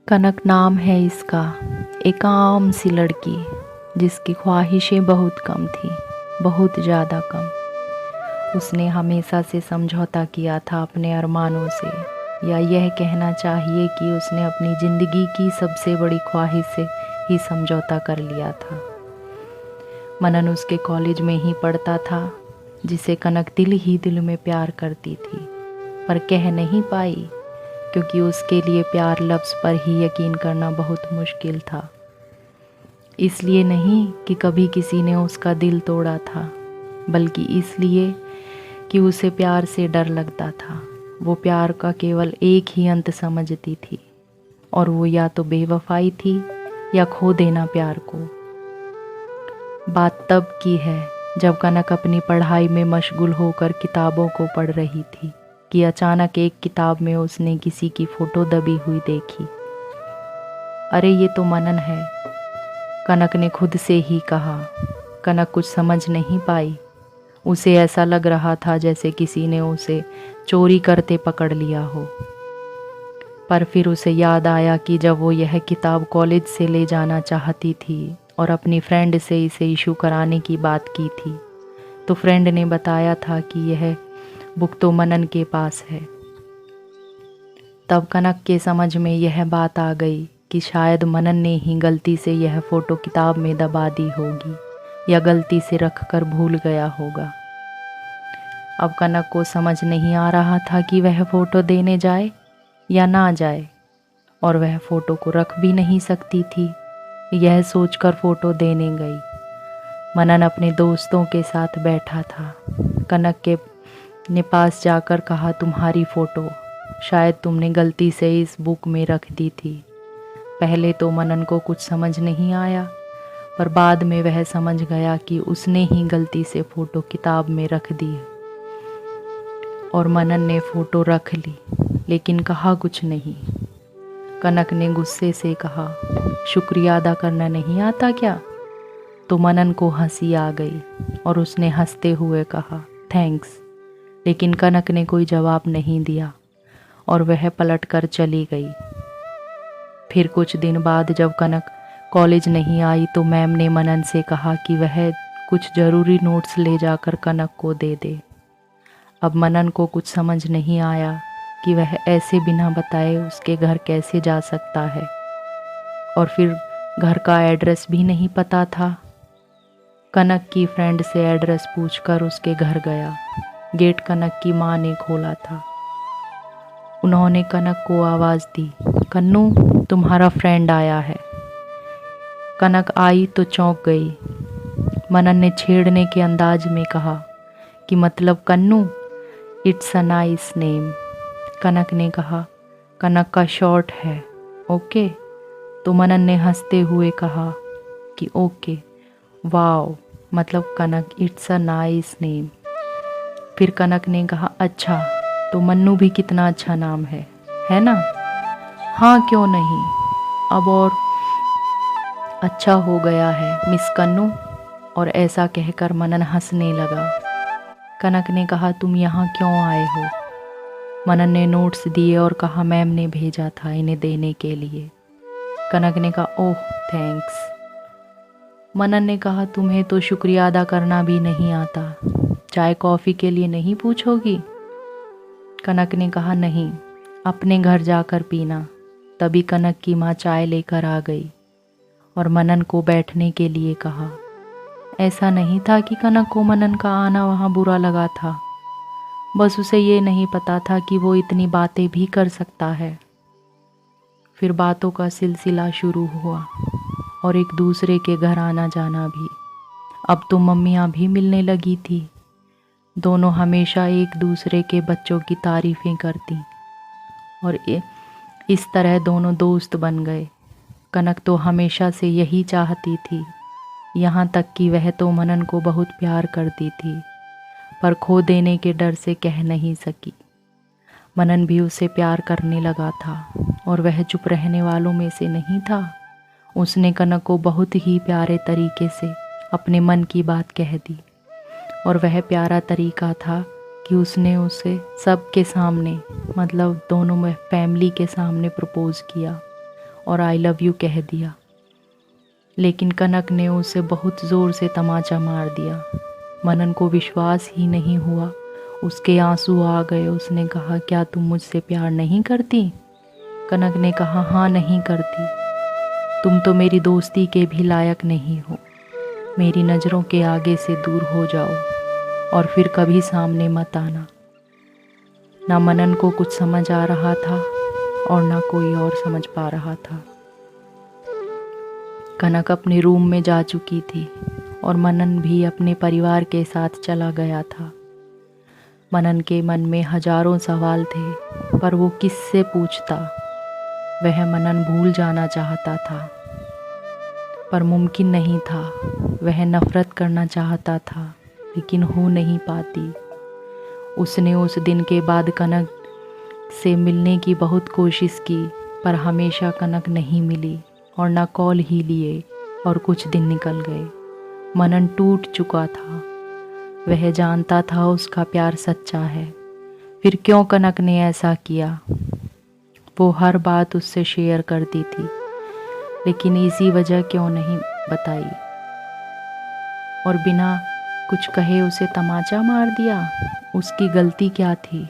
कनक नाम है इसका, एक आम सी लड़की जिसकी ख्वाहिशें बहुत कम थी, बहुत ज़्यादा कम। उसने हमेशा से समझौता किया था अपने अरमानों से, या यह कहना चाहिए कि उसने अपनी ज़िंदगी की सबसे बड़ी ख्वाहिश से ही समझौता कर लिया था। मनन उसके कॉलेज में ही पढ़ता था, जिसे कनक दिल ही दिल में प्यार करती थी, पर कह नहीं पाई क्योंकि उसके लिए प्यार लफ्ज़ पर ही यकीन करना बहुत मुश्किल था। इसलिए नहीं कि कभी किसी ने उसका दिल तोड़ा था, बल्कि इसलिए कि उसे प्यार से डर लगता था। वो प्यार का केवल एक ही अंत समझती थी, और वो या तो बेवफाई थी या खो देना प्यार को। बात तब की है जब कनक अपनी पढ़ाई में मशगूल होकर किताबों को पढ़ रही थी कि अचानक एक किताब में उसने किसी की फ़ोटो दबी हुई देखी। अरे ये तो मनन है, कनक ने खुद से ही कहा। कनक कुछ समझ नहीं पाई। उसे ऐसा लग रहा था जैसे किसी ने उसे चोरी करते पकड़ लिया हो। पर फिर उसे याद आया कि जब वो यह किताब कॉलेज से ले जाना चाहती थी और अपनी फ्रेंड से इसे इशू कराने की बात की थी, तो फ्रेंड ने बताया था कि यह बुक तो मनन के पास है। तब कनक के समझ में यह बात आ गई कि शायद मनन ने ही गलती से यह फ़ोटो किताब में दबा दी होगी, या गलती से रख कर भूल गया होगा। अब कनक को समझ नहीं आ रहा था कि वह फ़ोटो देने जाए या ना जाए, और वह फ़ोटो को रख भी नहीं सकती थी। यह सोचकर फ़ोटो देने गई। मनन अपने दोस्तों के साथ बैठा था। कनक के ने पास जाकर कहा, तुम्हारी फ़ोटो शायद तुमने गलती से इस बुक में रख दी थी। पहले तो मनन को कुछ समझ नहीं आया, पर बाद में वह समझ गया कि उसने ही गलती से फ़ोटो किताब में रख दी। और मनन ने फ़ोटो रख ली, लेकिन कहा कुछ नहीं। कनक ने गुस्से से कहा, शुक्रिया अदा करना नहीं आता क्या? तो मनन को हंसी आ गई और उसने हंसते हुए कहा, थैंक्स। लेकिन कनक ने कोई जवाब नहीं दिया और वह पलटकर चली गई। फिर कुछ दिन बाद जब कनक कॉलेज नहीं आई तो मैम ने मनन से कहा कि वह कुछ ज़रूरी नोट्स ले जाकर कनक को दे दे। अब मनन को कुछ समझ नहीं आया कि वह ऐसे बिना बताए उसके घर कैसे जा सकता है, और फिर घर का एड्रेस भी नहीं पता था। कनक की फ्रेंड से एड्रेस पूछकर उसके घर गया। गेट कनक की माँ ने खोला था। उन्होंने कनक को आवाज़ दी, कन्नू तुम्हारा फ्रेंड आया है। कनक आई तो चौंक गई। मनन ने छेड़ने के अंदाज में कहा कि मतलब कन्नू, इट्स अ नाइस नेम। कनक ने कहा, कनक का शॉर्ट है, ओके। तो मनन ने हंसते हुए कहा कि ओके, वाओ, मतलब कनक, इट्स अ नाइस नेम। फिर कनक ने कहा, अच्छा तो मन्नू भी कितना अच्छा नाम है ना? हाँ क्यों नहीं, अब और अच्छा हो गया है मिस कन्नू। और ऐसा कहकर मनन हंसने लगा। कनक ने कहा, तुम यहाँ क्यों आए हो? मनन ने नोट्स दिए और कहा, मैम ने भेजा था इन्हें देने के लिए। कनक ने कहा, ओह थैंक्स। मनन ने कहा, तुम्हें तो शुक्रिया अदा करना भी नहीं आता, चाय कॉफ़ी के लिए नहीं पूछोगी? कनक ने कहा, नहीं, अपने घर जाकर पीना। तभी कनक की माँ चाय लेकर आ गई और मनन को बैठने के लिए कहा। ऐसा नहीं था कि कनक को मनन का आना वहाँ बुरा लगा था, बस उसे ये नहीं पता था कि वो इतनी बातें भी कर सकता है। फिर बातों का सिलसिला शुरू हुआ और एक दूसरे के घर आना जाना भी। अब तो मम्मियाँ भी मिलने लगी थी। दोनों हमेशा एक दूसरे के बच्चों की तारीफ़ें करती और इस तरह दोनों दोस्त बन गए। कनक तो हमेशा से यही चाहती थी, यहाँ तक कि वह तो मनन को बहुत प्यार करती थी, पर खो देने के डर से कह नहीं सकी। मनन भी उसे प्यार करने लगा था और वह चुप रहने वालों में से नहीं था। उसने कनक को बहुत ही प्यारे तरीके से अपने मन की बात कह दी, और वह प्यारा तरीका था कि उसने उसे सबके सामने, मतलब दोनों में फैमिली के सामने प्रपोज़ किया। और आई लव यू कह दिया। लेकिन कनक ने उसे बहुत ज़ोर से तमाचा मार दिया। मनन को विश्वास ही नहीं हुआ, उसके आंसू आ गए। उसने कहा, क्या तुम मुझसे प्यार नहीं करती? कनक ने कहा, हाँ नहीं करती। तुम तो मेरी दोस्ती के भी लायक नहीं हो। मेरी नज़रों के आगे से दूर हो जाओ और फिर कभी सामने मत आना। ना मनन को कुछ समझ आ रहा था और ना कोई और समझ पा रहा था। कनक अपने रूम में जा चुकी थी और मनन भी अपने परिवार के साथ चला गया था। मनन के मन में हजारों सवाल थे, पर वो किससे पूछता? वह मनन भूल जाना चाहता था, पर मुमकिन नहीं था। वह नफ़रत करना चाहता था, लेकिन हो नहीं पाती। उसने उस दिन के बाद कनक से मिलने की बहुत कोशिश की, पर हमेशा कनक नहीं मिली और ना कॉल ही लिए और कुछ दिन निकल गए। मनन टूट चुका था। वह जानता था उसका प्यार सच्चा है, फिर क्यों कनक ने ऐसा किया? वो हर बात उससे शेयर करती थी, लेकिन इसी वजह क्यों नहीं बताई? और बिना कुछ कहे उसे तमाचा मार दिया। उसकी गलती क्या थी?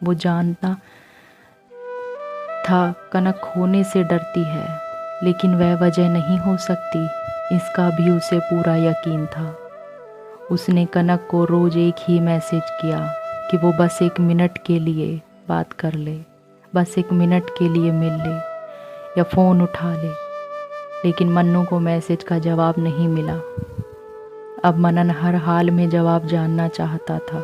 वो जानता था कनक खोने से डरती है, लेकिन वह वजह नहीं हो सकती, इसका भी उसे पूरा यकीन था। उसने कनक को रोज़ एक ही मैसेज किया कि वो बस 1 मिनट के लिए बात कर ले, बस 1 मिनट के लिए मिल ले या फ़ोन उठा ले। लेकिन मन्नू को मैसेज का जवाब नहीं मिला। अब मनन हर हाल में जवाब जानना चाहता था।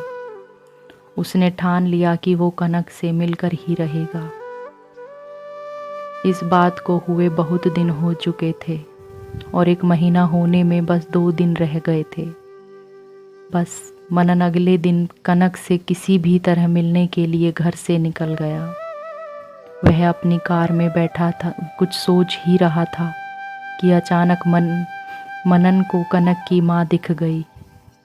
उसने ठान लिया कि वो कनक से मिलकर ही रहेगा। इस बात को हुए बहुत दिन हो चुके थे और 1 महीना होने में बस 2 दिन रह गए थे। बस मनन अगले दिन कनक से किसी भी तरह मिलने के लिए घर से निकल गया। वह अपनी कार में बैठा था, कुछ सोच ही रहा था कि अचानक मनन को कनक की माँ दिख गई।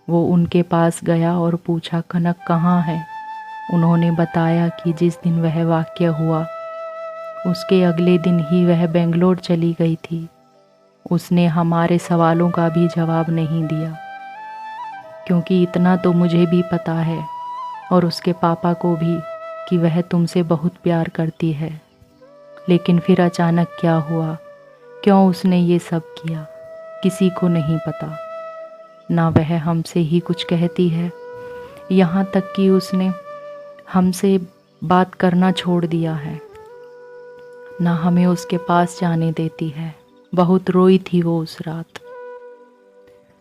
वो उनके पास गया और पूछा, कनक कहाँ है? उन्होंने बताया कि जिस दिन वह वाक़या हुआ उसके अगले दिन ही वह बेंगलोर चली गई थी। उसने हमारे सवालों का भी जवाब नहीं दिया, क्योंकि इतना तो मुझे भी पता है और उसके पापा को भी कि वह तुमसे बहुत प्यार करती है। लेकिन फिर अचानक क्या हुआ, क्यों उसने ये सब किया, किसी को नहीं पता। ना वह हमसे ही कुछ कहती है, यहाँ तक कि उसने हमसे बात करना छोड़ दिया है। ना हमें उसके पास जाने देती है। बहुत रोई थी वो उस रात,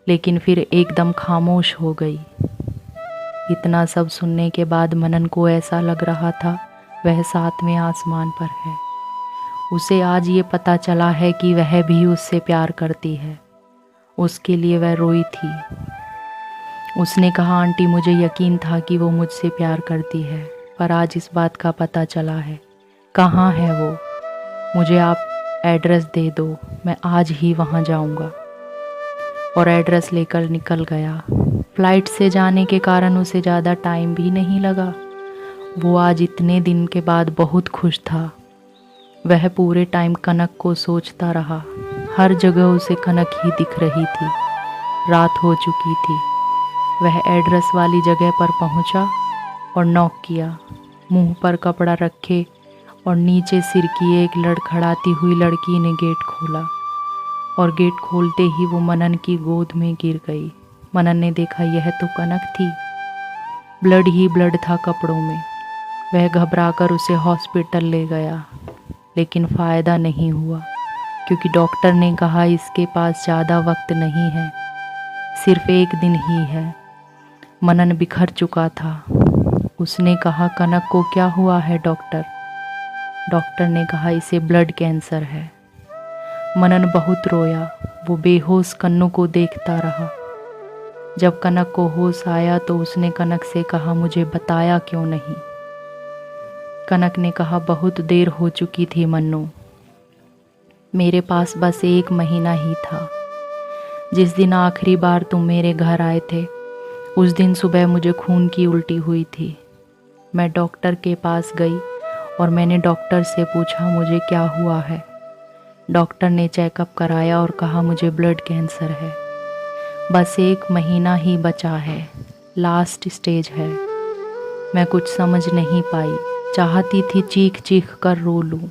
लेकिन फिर एकदम खामोश हो गई। इतना सब सुनने के बाद मनन को ऐसा लग रहा था वह 7वें आसमान पर है। उसे आज ये पता चला है कि वह भी उससे प्यार करती है। उसके लिए वह रोई थी। उसने कहा, आंटी मुझे यकीन था कि वो मुझसे प्यार करती है, पर आज इस बात का पता चला है। कहाँ है वो? मुझे आप एड्रेस दे दो, मैं आज ही वहाँ जाऊँगा। और एड्रेस लेकर निकल गया। फ़्लाइट से जाने के कारण उसे ज़्यादा टाइम भी नहीं लगा। वो आज इतने दिन के बाद बहुत खुश था। वह पूरे टाइम कनक को सोचता रहा। हर जगह उसे कनक ही दिख रही थी। रात हो चुकी थी। वह एड्रेस वाली जगह पर पहुंचा और नॉक किया। मुंह पर कपड़ा रखे और नीचे सिर की एक लड़खड़ाती हुई लड़की ने गेट खोला और गेट खोलते ही वो मनन की गोद में गिर गई। मनन ने देखा यह तो कनक थी। ब्लड ही ब्लड था कपड़ों में। वह घबराकर उसे हॉस्पिटल ले गया, लेकिन फ़ायदा नहीं हुआ, क्योंकि डॉक्टर ने कहा इसके पास ज़्यादा वक्त नहीं है, सिर्फ 1 दिन ही है। मनन बिखर चुका था। उसने कहा, कनक को क्या हुआ है डॉक्टर? डॉक्टर ने कहा इसे ब्लड कैंसर है। मनन बहुत रोया। वो बेहोश कन्नू को देखता रहा। जब कनक को होश आया तो उसने कनक से कहा, मुझे बताया क्यों नहीं? कनक ने कहा, बहुत देर हो चुकी थी मन्नू, मेरे पास बस 1 महीना ही था। जिस दिन आखिरी बार तुम मेरे घर आए थे उस दिन सुबह मुझे खून की उल्टी हुई थी। मैं डॉक्टर के पास गई और मैंने डॉक्टर से पूछा मुझे क्या हुआ है। डॉक्टर ने चेकअप कराया और कहा मुझे ब्लड कैंसर है। बस 1 महीना ही बचा है, लास्ट स्टेज है। मैं कुछ समझ नहीं पाई, चाहती थी चीख चीख कर रो लूं,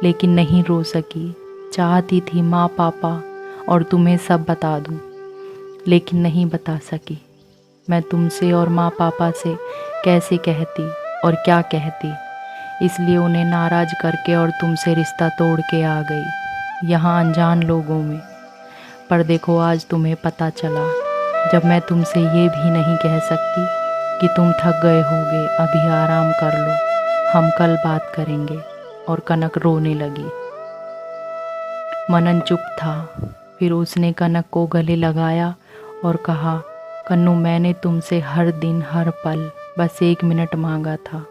लेकिन नहीं रो सकी। चाहती थी माँ पापा और तुम्हें सब बता दूं, लेकिन नहीं बता सकी। मैं तुमसे और माँ पापा से कैसे कहती और क्या कहती, इसलिए उन्हें नाराज़ करके और तुमसे रिश्ता तोड़ के आ गई यहाँ अनजान लोगों में। पर देखो आज तुम्हें पता चला, जब मैं तुमसे ये भी नहीं कह सकती कि तुम थक गए होगे, अभी आराम कर लो, हम कल बात करेंगे। और कनक रोने लगी। मनन चुप था। फिर उसने कनक को गले लगाया और कहा, कन्नू मैंने तुमसे हर दिन हर पल बस 1 मिनट मांगा था,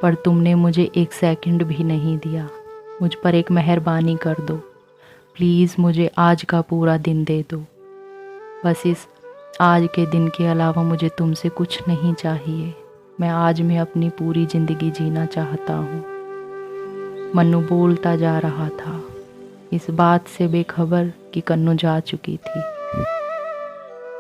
पर तुमने मुझे 1 सेकंड भी नहीं दिया। मुझ पर एक मेहरबानी कर दो, प्लीज़ मुझे आज का पूरा दिन दे दो। बस इस आज के दिन के अलावा मुझे तुमसे कुछ नहीं चाहिए। मैं आज में अपनी पूरी ज़िंदगी जीना चाहता हूँ। मन्नू बोलता जा रहा था, इस बात से बेखबर कि कन्नू जा चुकी थी।